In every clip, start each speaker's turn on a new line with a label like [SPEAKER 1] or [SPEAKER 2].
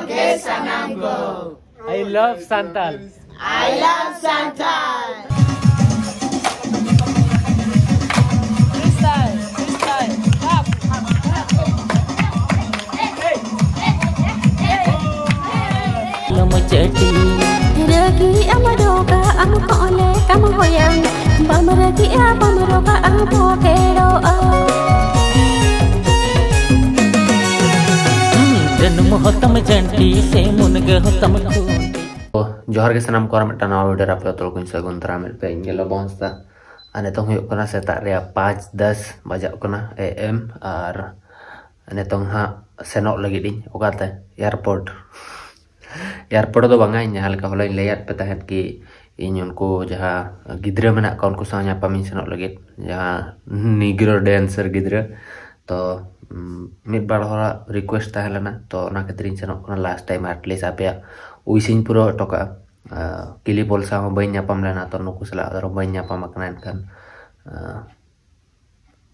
[SPEAKER 1] Oke Sanamgo.
[SPEAKER 2] I love Santal.
[SPEAKER 1] I love Santal.
[SPEAKER 2] Freestyle, freestyle. Up.
[SPEAKER 3] Lomoceti ragi amadoka amkole kamoyang bamaragi abamaroka amokero जन्म होतम जंटी से मुनग होतम जोहर के सनम कोरा मिटा नवा video आप तो कुछ सगुन तरा मिल पे इंगे लाबाहांसदा अने तो हुयो कना सेता रे 5:10 बजा कना AM और अने तो हा सेनोक लगी दी ओकाते एयरपोर्ट तो बंगा इन हल्का होला लेयर पे तहत कि इन उनको जहाँ गिद्रा में ना कौन को सान्या पमिन सेनोक लगी जहाँ निग्रो डांसर गिद्रा तो मिड बार होला रिक्वेस्ट ताहलना तो ना कतरिन सेनोक कना लास्ट टाइम एटलीस्ट आपे उइसिन पुरो टोका किली बोलसा हो बइन ᱧᱟᱯᱟᱢ लेना तो नुकु सला अदर बइन ᱧᱟᱯᱟᱢ akana एनखान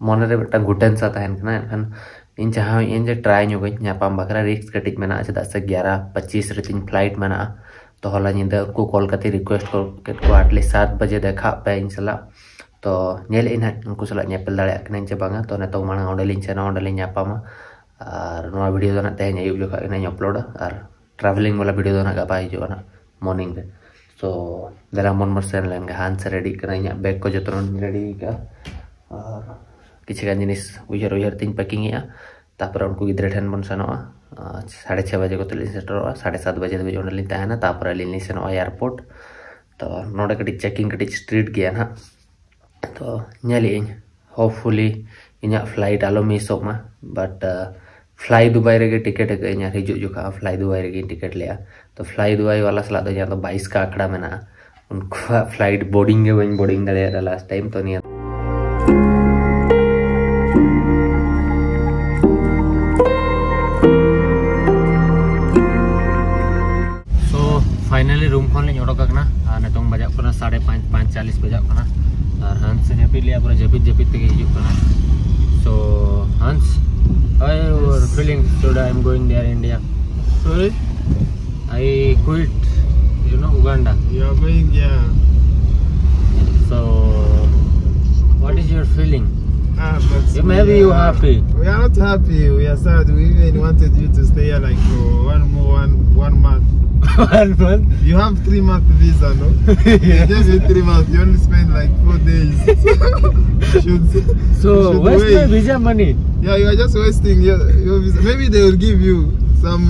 [SPEAKER 3] मोने रे बेटा गुटेन सा ताहन कना एनखान इन जहाँ इन जे ट्राई ᱧᱚᱜᱟᱹᱧ ᱧᱟᱯᱟᱢ बकरा रिक्स कटिज मेना चेदा से 11:25 रे तीन फ्लाइट मेना तो होला निंदा को कॉल करते रिक्वेस्ट को एटलीस्ट 7 बजे देखा पे इन सला तो नेल इन उनको सला ñepel दाड़े akana इन बांगा तो ने तो माना ओंडेलिन चेना ओंडेलिन ᱧᱟᱯᱟमा और नोआ वीडियो दो ना तेहन अयुब जोखा इन अपलोड और ट्रैवलिंग वाला वीडियो दो ना गबा हिजुआ ना मॉर्निंग रे तो दला मन मरसेन लेन गा हान से रेडी करा इन बैग को जतो रेडी का और किसी का जिनिस उयर तीन पैकिंग या तापर उनको गिद्रे ठेन बन सनोआ 6:30 बजे को तली सेटरवा 7:30 बजे दबे ओंडलिन ताहना तापर लिन सनोआ एयरपोर्ट तो नोडे कटी चेकिंग कटी स्ट्रीट गया ना तो नेली होपफुली इना फ्लाइट आलो मिसो मा बट फ्लाई दुबई रे टिकट है इन हिजु जुका फ्लाई दुबई रे टिकट लिया तो फ्लाई दुबई वाला सला तो या तो 22 का आंकड़ा में ना उनको फ्लाइट बोर्डिंग के वहीं बोर्डिंग दले लास्ट टाइम तो नहीं फाइनली रूम खोल ले ओडोक कना नेतोंग बजा कना 5:40 बजा कना और हंस जपित लिया पूरा जपित ते हिजु कना सो हंस how you are feeling today? I'm going there India.
[SPEAKER 4] Sorry?
[SPEAKER 3] I quit, you know, Uganda.
[SPEAKER 4] You are going, yeah.
[SPEAKER 3] So what is your feeling?
[SPEAKER 4] But
[SPEAKER 3] maybe you happy.
[SPEAKER 4] We are not happy, we are sad. We even wanted you to stay here like for one month.
[SPEAKER 3] 1 month?
[SPEAKER 4] You have 3 month visa, no?
[SPEAKER 3] Yes.
[SPEAKER 4] They gave you 3 months, you only spend like 4 days.
[SPEAKER 3] So where's my visa money?
[SPEAKER 4] Yeah, you are just wasting your visa. Maybe they will give you some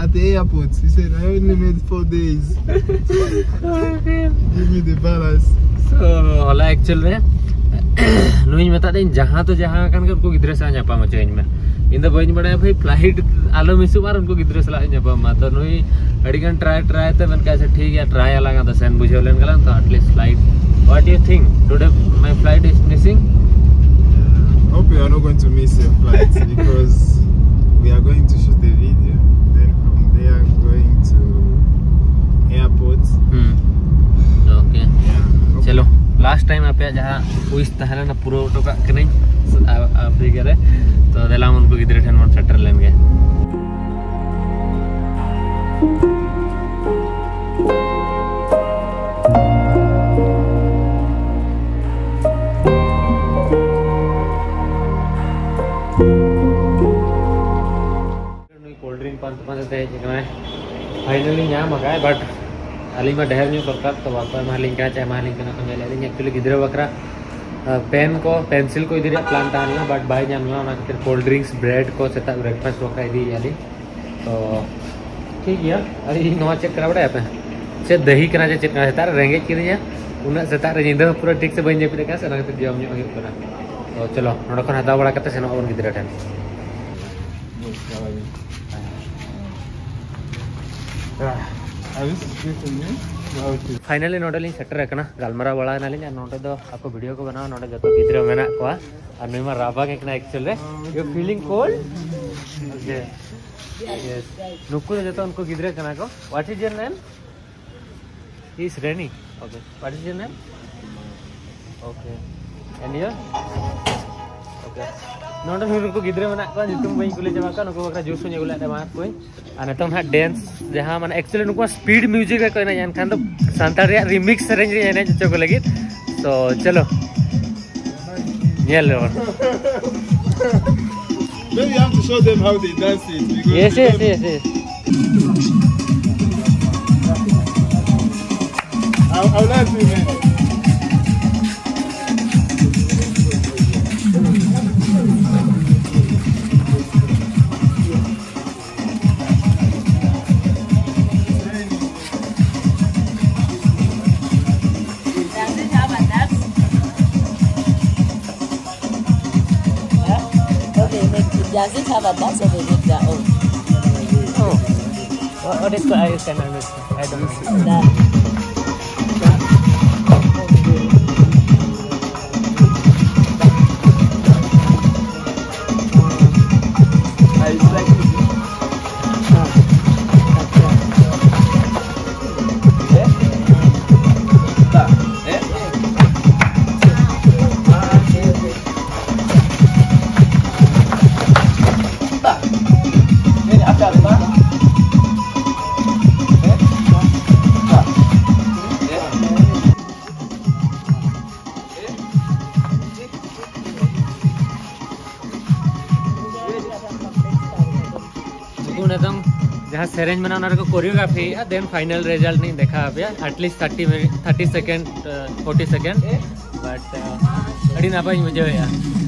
[SPEAKER 4] at the airport. He said, I only made 4 days. Give me the balance.
[SPEAKER 3] So होला actual में नुई मता दिन जहाँ तो जहाँ kan उनको गिद्रे सा ᱧᱟᱯᱟᱢ ᱪᱚᱭᱧ में इन द बइन बड़ा भाई फ्लाइट आलो मिसु बार उनको गिद्रे सला ᱧᱟᱯᱟᱢ मा तो नुई अडिगन ट्राई तो मन कैसे ठीक है ट्राई अलग तो सेन बुझेलन गलन तो at least flight what do you think today my flight is missing
[SPEAKER 4] Hope you are not going to miss your flight because we are going to shoot a video. Then from there going to airport.
[SPEAKER 3] Okay.
[SPEAKER 4] Yeah.
[SPEAKER 3] चलो last time आप जहाँ पुइस तहला ना पूरा auto का कनें आप ही करे तो दिला उनको किधर ठन मन सेटर लेंगे कोल्ड ड्रिंक पंच ते फाइनली नाम है बट अली में ढेर न्यू सरकार तो बापा मालिंग का चाहे मालिंग का तो मेले एक्चुअली गिद्रे बकरा पेन को पेंसिल को इधर प्लान ताना बट बाय जामला ना खातिर कोल्ड ड्रिंक्स ब्रेड को सेता ब्रेकफास्ट बकरा इदी याली तो ठीक है अरे नवा चेक करा बड़ा पे से दही कना जे चेक करा तार रेंगे किरिया उना सेता रे जिंदा पूरा ठीक से बन जे पे का से ना खातिर जम न्यू हो करा तो चलो नोड खन हदा बड़ा कते सेनो ओन गिद्रे ठन फाइनली नोडलिंग सेटर है गलमारा बड़ा नाली नोटे दो आपको वीडियो को बनाओ नोटे जो गिद्रे मेना को और नुमा राबा के actual you feeling cold okay yes नुकु जो उनको गिद्रे कना को what is your name he is रेनी okay what is your name okay and your okay
[SPEAKER 2] नोंडे नुनको गिद्रे मना को जुतुम बई कुले जमा का नुको बकरा जुस ने गुला दमा कोई आ नतम हा डांस जहां माने एक्चुअली नुको स्पीड म्यूजिक है कोई ना यान खान तो सांताल रे रिमिक्स रेंज रे एने जचो को लगी तो चलो yellow
[SPEAKER 4] Maybe you have to show them how they dance it because
[SPEAKER 2] yes.
[SPEAKER 4] I'll let you man.
[SPEAKER 1] Does it have a dance or they make their own?
[SPEAKER 2] Oh, what is I can understand. I don't know.
[SPEAKER 1] That. जहाँ सेरेंज में ना choreography then final result नहीं देखा अभी at least 30 second 40 second but अड़ी नापाई मुझे यार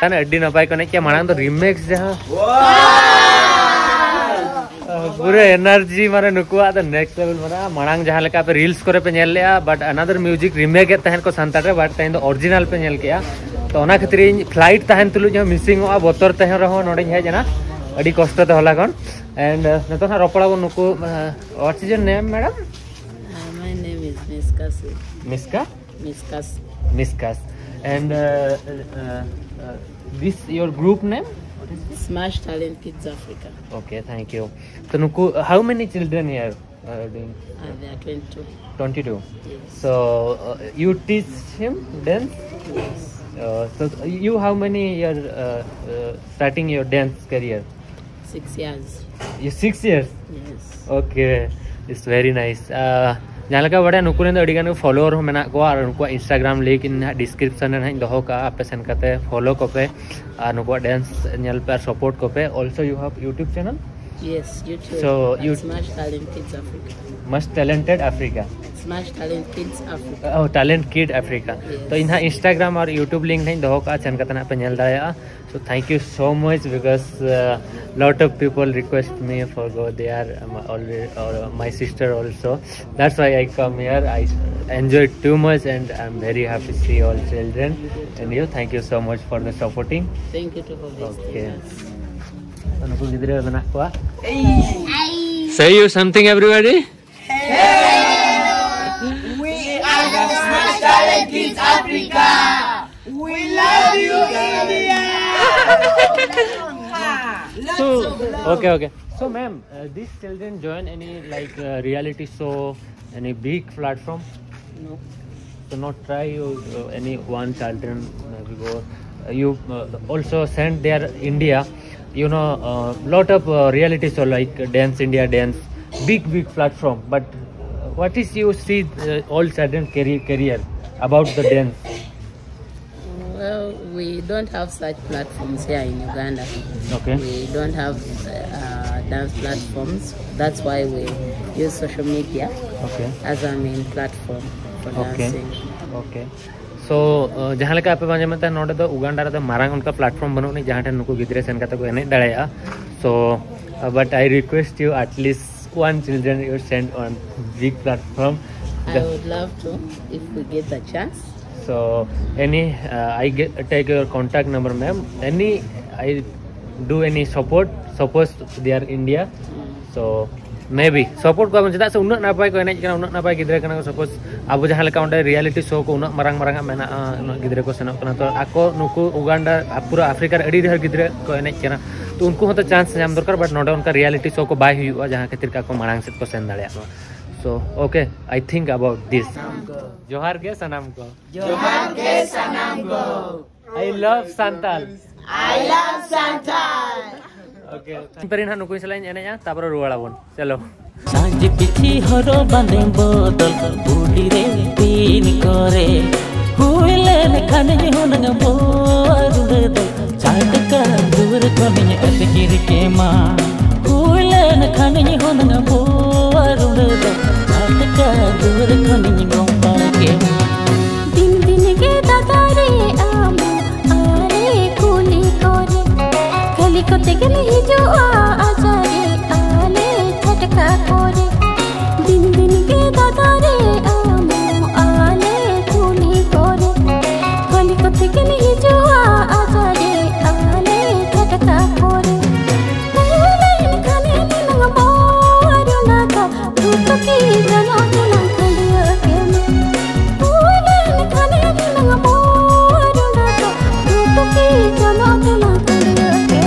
[SPEAKER 2] kan adi napai ko nek manang to remix jaha pura energy mane nukua the next level mana manang jaha leka pe reels kore pe nyel leya but another music remake et tahen ko santal re but tahen do original pe nyel keya to ona khatri flight tahen tulu jo missing oa botor tahen reho node hej na adi kosto te hola kon and neto na ropala bon nuku what is your name madam?
[SPEAKER 5] My name is Miskas.
[SPEAKER 2] Miskas and this your group name?
[SPEAKER 5] Smash Talent Kids Africa.
[SPEAKER 2] Okay, thank you. So nuku how many children here doing?
[SPEAKER 5] There are 22.
[SPEAKER 2] 22.
[SPEAKER 5] Yes.
[SPEAKER 2] So you teach him dance?
[SPEAKER 5] Yes.
[SPEAKER 2] So you how many years starting your dance career?
[SPEAKER 5] 6 years.
[SPEAKER 2] You 6 years?
[SPEAKER 5] Yes.
[SPEAKER 2] Okay, it's very nice. Nyalaka bada nukuren do adigan follower ho mena ko ar nuku Instagram link in description re hain doho ka ape sen kate follow ko pe ar nuku dance nyal per support ko pe. Also you have YouTube channel?
[SPEAKER 5] Yes, YouTube.
[SPEAKER 2] So you
[SPEAKER 5] Smash Talent Kids Africa.
[SPEAKER 2] Most Talented Africa.
[SPEAKER 5] Smash Talent Kids Africa.
[SPEAKER 2] Oh, Talent Kid Africa.
[SPEAKER 5] Yes.
[SPEAKER 2] So in Instagram or YouTube link hain doho ka chen katana pe nyal daya. So thank you so much because lot of people request me for go there already or my sister also. That's why I come here. I enjoyed too much and I'm very happy to see all children and you. Thank you so much for the supporting.
[SPEAKER 5] Thank you to for
[SPEAKER 2] Okay.
[SPEAKER 5] visiting us.
[SPEAKER 2] Say you something everybody.
[SPEAKER 6] We are the Smash Talent Kids Africa. We love you, India.
[SPEAKER 2] So okay. So ma'am, these children join any like reality show, any big platform?
[SPEAKER 5] No.
[SPEAKER 2] So not try you any one children maybe go. You also send their India. You know lot of reality show like Dance India Dance, big platform. But what is you see all children career about the dance?
[SPEAKER 5] Well, we don't have such platforms here in Uganda.
[SPEAKER 2] Okay.
[SPEAKER 5] We don't have dance platforms. That's why we use social media
[SPEAKER 2] Okay.
[SPEAKER 5] as our main platform for dancing.
[SPEAKER 2] Okay. So जहाँ लेकर आप बांझे में तो नोटे तो Uganda रहता मारंग उनका platform बनो नहीं जहाँ टे नुको गिदरे सेन का तो कोई नहीं डरेगा. So but I request you at least one children you send on big platform.
[SPEAKER 5] I would love to if we get the chance.
[SPEAKER 2] So any take your contact number ma'am. Any I do any support suppose they are India. So maybe support ko abon cheda se unat napai ko Enej kana unat napai gidra kana suppose abu jaha leka onde reality show ko unat marang mena unat gidra ko senok kana to ako nuku Uganda pura Africa adi dhar gidra ko Enej kana to unku hoto chance nyam dorkar but node unka reality show ko bai huyuga jaha khatir ka ko marang set ko sen dareya. So okay, I think about this. Johar ke sanam ko. I love Santal. Okay. Perin hanu kuis lain Enej ya, tapor ruwala bon. Chalo.
[SPEAKER 7] सांझ पिछी हरो बंदे बोतल बूढ़ी रे पीन करे हुएले न खाने हो नंग बोरुले दल चाट का दूर कमिने अतगिर के मां हुएले न खाने हो नंग बोरुले दल चाट का दूर कमिने गोंपा के
[SPEAKER 8] दिन दिन के दादारे आमो आरे कुली करे कली को तेगले ही जो आजारे आले झटका करे दिन दिन के दादारे आमो आले कुली करे कली को तेगले ही जो आजारे आले झटका करे बोले खाने में लंगा बोरो ना था तू तो की जना जना खलिया के बोले खाने में लंगा बोरो ना था तू तो की जना जना खलिया के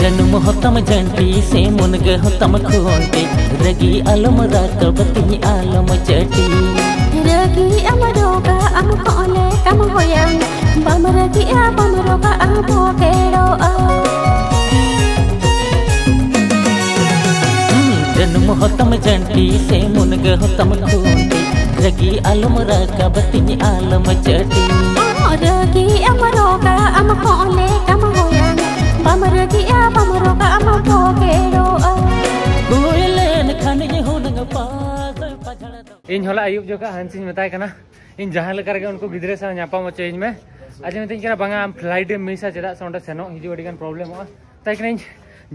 [SPEAKER 7] जन्म होतम जंटी से मुनग होतम खोंटे रगी अलम राकबती आलम चटी
[SPEAKER 8] Ragi amaroga amkole kamhoyang bamragi abamroga amokero
[SPEAKER 7] जन्म होतम जंटी से मुनग होतम खूंटी रगी आलम रगा बतिनी आलम चटी
[SPEAKER 8] रगी अमरोगा अम कोले कम होया बम रगी बम रोगा अम भोगेरो
[SPEAKER 7] हुइलेन खाने होनग पागल पजड़
[SPEAKER 2] इन होला आयुब जो का हंसिन बताय कना इन जहां लेकर के उनको गिदरे सा ᱧᱟᱯᱟᱢ ᱦᱚᱪᱚᱭᱤᱧ ᱢᱮ आज मिथिन कना बांगा फ्लाइट मिसा चेदा से ओंडे सेनो हिजु अडिगान प्रॉब्लम हो ताई कना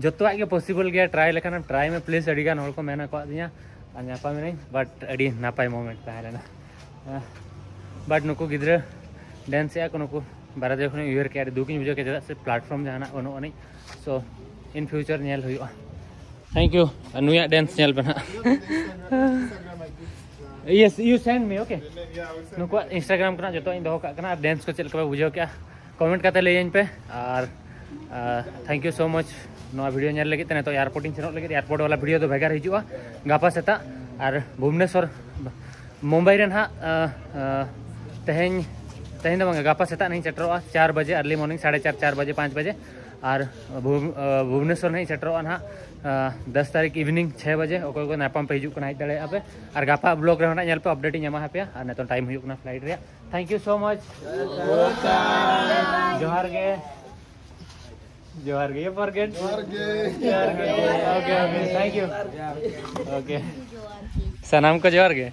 [SPEAKER 2] जतवाग के पॉसिबल गया ट्राई लेखान ट्राई में प्लीज अडिगान हर को मेना को दिया ᱧᱟᱯᱟᱢ नहीं बट अडी नापाय मोमेंट ताहेलेना बट नुको गिदरे डांस या को नुको बारा जखन उयर के दुकिन बुझो के चेदा से प्लेटफॉर्म जहाना बनो अनि सो इन फ्यूचर नेल हुयो thank you Anuya dance nail बना Yes, you send me, okay? नुको Instagram कना जतो इन दोहो कना डांस को चल के बुझो क्या कमेंट करते ले इन पे और थैंक यू सो मच नवा वीडियो नेल लगे तने तो एयरपोर्ट इन सेनो लगे एयरपोर्ट वाला वीडियो तो भेगार हिजुआ गापा सेता और भुवनेश्वर मुंबई रे ना तेहें तेहें तो गापा सेता नहीं सेटरोआ 4 बजे अर्ली मॉर्निंग 4:30 4 बजे 5 बजे और भुवनेश्वर नहीं सेटरोआ ना 10 तारीख इवनिंग 6 बजे ओको को नापाम पे हिजु कना दड़े आपे और गापा ब्लॉग रे नेल पे अपडेट ᱧᱟᱢᱟ पे और ने तो टाइम हुई कना फ्लाइट रे थैंक यू सो मच जोहार गे ये फॉरगेट जोहार गे okay okay thank you okay सनाम को जोहार गे